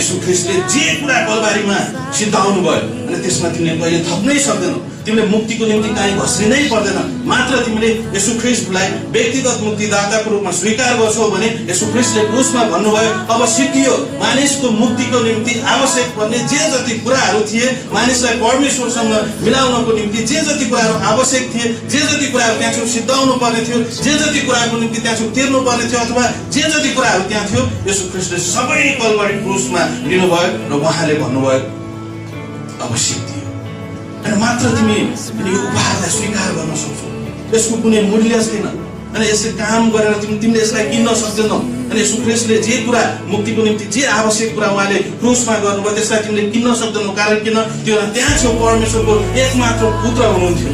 येशू ख्रीष्टले जे कुरा कलबारीमा सिद्धाउनु भयो अनि त्यसमा तिमीले कहिले थप्नै सक्दैनौ। तिमीले मुक्तिको निम्ति कहीँ घस्रिनै पर्दैन। मात्र तिमीले येशू ख्रीष्टलाई व्यक्तिगत मुक्तिदाताको रूपमा स्वीकार गर्छौ भने येशू ख्रीष्टले क्रुसमा भन्नुभयो अब सिद्धियो। मानिसको मुक्तिको निम्ति आवश्यक पर्ने जे जति कुराहरू थिए, मानिसलाई परमेश्वरसँग मिलाउनको निम्ति जे जति कुराहरू आवश्यक थिए, जे जति कुराहरू त्यहाँ सिद्धाउनु पर्ने थियो, जे जति कुराको निम्ति त्यहाँ तिर्नु पर्ने थियो अथवा जे जति कुराहरू त्यहाँ थियो, येशू ख्रीष्टले सबै कलवारी क्रुसमा लिनुभयो र उहाँले भन्नुभयो अब सिद्धियो। अनि मात्र तिमी यो उपहारलाई स्वीकार गर्न सक्छौ। यसको कुनै मूल्य छैन। अनि यसले काम गरेर तिमीले यसलाई किन्न सक्दैनौ। अनि येशू ख्रीष्टले जे कुरा मुक्तिको निम्ति जे आवश्यक कुरा उहाँले क्रुसमा गर्नुभयो त्यसलाई तिमीले किन्न सक्दैनौ। कारण किन? त्यो त्यहाँ छेउ परमेश्वरको एकमात्र पुत्र हुनुहुन्थ्यो।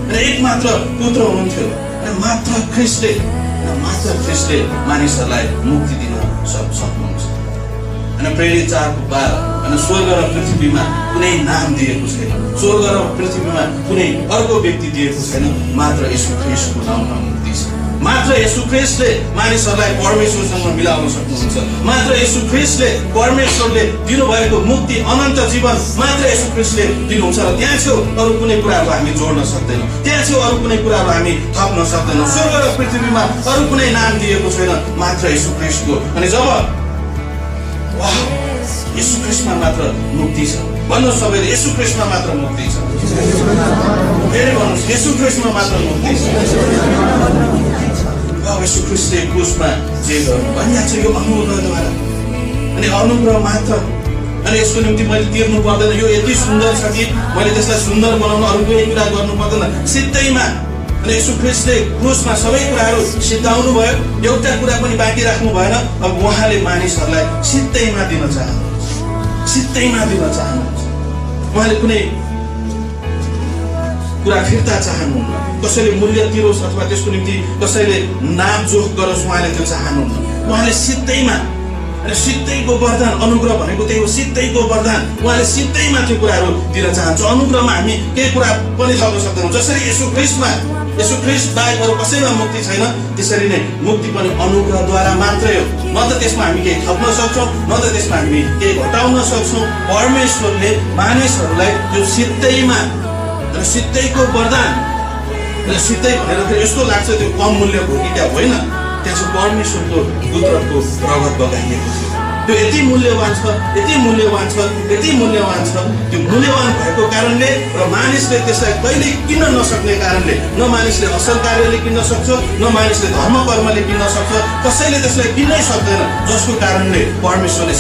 अनि एकमात्र पुत्र हुनुहुन्थ्यो। अनि मात्र ख्रीष्टले मानिसहरूलाई मुक्ति दिन सक्नुहुन्छ। अनि प्रेरित 4:12 अनि स्वर्ग र पृथ्वीमा कुनै नाम दिएको छैन, स्वर्ग र पृथ्वीमा कुनै अर्को व्यक्ति दिएको छैन, मात्र येशू ख्रीष्टको नाममा मुक्ति छ। मात्र येशू ख्रीष्टले मानिसहरूलाई परमेश्वरसँग मिलाउन सक्नुहुन्छ। मात्र येशू ख्रीष्टले परमेश्वरले दिनुभएको मुक्ति अनन्त जीवन मात्र येशू ख्रीष्टले दिनुहुन्छ। र त्यहाँ छेउ अरू कुनै कुराहरू हामी जोड्न सक्दैनौँ। त्यहाँ छेउ अरू कुनै कुराहरू हामी थप्न सक्दैनौँ। स्वर्ग र पृथ्वीमा अरू कुनै नाम दिएको छैन, मात्र येशू ख्रीष्टको। अनि जब येशू ख्रीष्टमा मात्र मुक्ति छ। भन्नुहोस् सबैले येशू ख्रीष्टमा मात्र मुक्ति छ। फेरि भन्नुहोस् येशू ख्रीष्टमा मात्र मुक्ति छ। येशू ख्रीष्टले क्रुसमा जे गर्नु भनिएको छ यो अनुग्रहद्वारा। अनि अनुग्रह मात्र। अनि यसको निम्ति मैले तिर्नु पर्दैन। यो यति सुन्दर छ कि मैले त्यसलाई सुन्दर बनाउन अरू कुनै कुरा गर्नु पर्दैन। सिधैमा अनि येशू ख्रीष्टले क्रुसमा सबै कुराहरू सिद्धाउनु भयो। एउटा कुरा पनि बाँकी राख्नु भएन। अब उहाँले मानिसहरूलाई सिधैमा दिन चाहनुहुन्छ। सिधैमा दिन चाहनुहुन्छ। उहाँले कुनै कुरा फिर्ता चाहनुहुन्न। कसैले मूल्य तिरोस् अथवा त्यसको निम्ति कसैले नाम जोख गरोस्, उहाँले त्यो चाहनुहुन्न। उहाँले सिधैमा अनि सिधैको वरदान, अनुग्रह भनेको त्यही हो, सिधैको वरदान। उहाँले सिधैमा त्यो कुराहरू दिन चाहन्छ। अनुग्रहमा हामी केही कुरा पनि थप्न सक्दैनौँ। जसरी येशू ख्रीष्ट बाहेक अरू कसैमा मुक्ति छैन, त्यसरी नै मुक्ति पनि अनुग्रहद्वारा मात्रै हो। न त त्यसमा हामी केही थप्न सक्छौँ, न त त्यसमा हामी केही घटाउन सक्छौँ। परमेश्वरले मानिसहरूलाई त्यो सिधैमा र सिधैको वरदान र सिधै भनेर फेरि यस्तो लाग्छ त्यो कम मूल्यको कि क्या होइन। त्यहाँ चाहिँ परमेश्वरको पुत्रको रगत बगाइएको थियो। त्यो यति मूल्यवान छ, यति मूल्यवान छ, यति मूल्यवान छ। त्यो मूल्यवान भएको कारणले र मानिसले त्यसलाई कहिले किन्न नसक्ने कारणले, न मानिसले असल कार्यले किन्न सक्छ, न मानिसले धर्म कर्मले किन्न सक्छ, कसैले त्यसलाई किन्नै सक्दैन। जसको कारणले परमेश्वरले